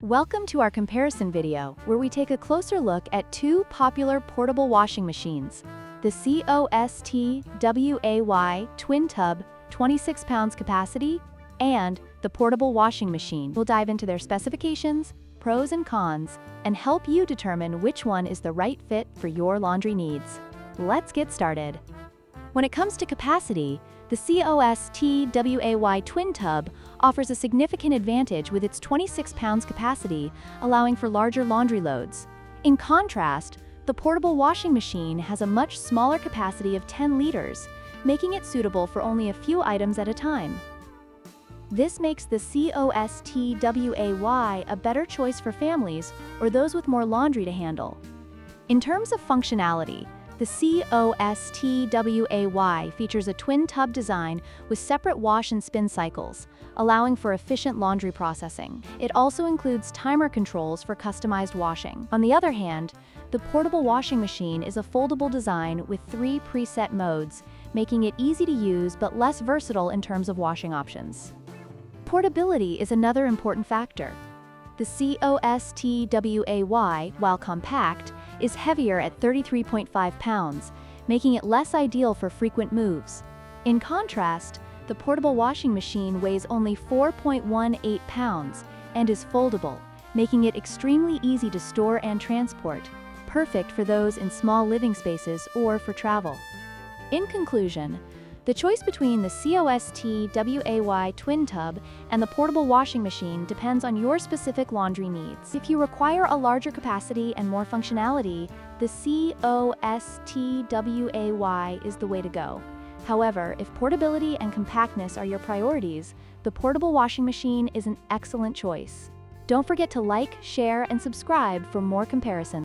Welcome to our comparison video, where we take a closer look at two popular portable washing machines, the COSTWAY Twin Tub, 26 pounds capacity, and the portable washing machine. We'll dive into their specifications, pros and cons, and help you determine which one is the right fit for your laundry needs. Let's get started. When it comes to capacity, the COSTWAY Twin Tub offers a significant advantage with its 26 pounds capacity, allowing for larger laundry loads. In contrast, the portable washing machine has a much smaller capacity of 10 liters, making it suitable for only a few items at a time. This makes the COSTWAY a better choice for families or those with more laundry to handle. In terms of functionality, the COSTWAY features a twin tub design with separate wash and spin cycles, allowing for efficient laundry processing. It also includes timer controls for customized washing. On the other hand, the portable washing machine is a foldable design with 3 preset modes, making it easy to use but less versatile in terms of washing options. Portability is another important factor. The COSTWAY, while compact, is heavier at 33.5 pounds, making it less ideal for frequent moves. In contrast, the portable washing machine weighs only 4.18 pounds and is foldable, making it extremely easy to store and transport, perfect for those in small living spaces or for travel. In conclusion, the choice between the COSTWAY Twin Tub and the portable washing machine depends on your specific laundry needs. If you require a larger capacity and more functionality, the COSTWAY is the way to go. However, if portability and compactness are your priorities, the portable washing machine is an excellent choice. Don't forget to like, share, and subscribe for more comparisons.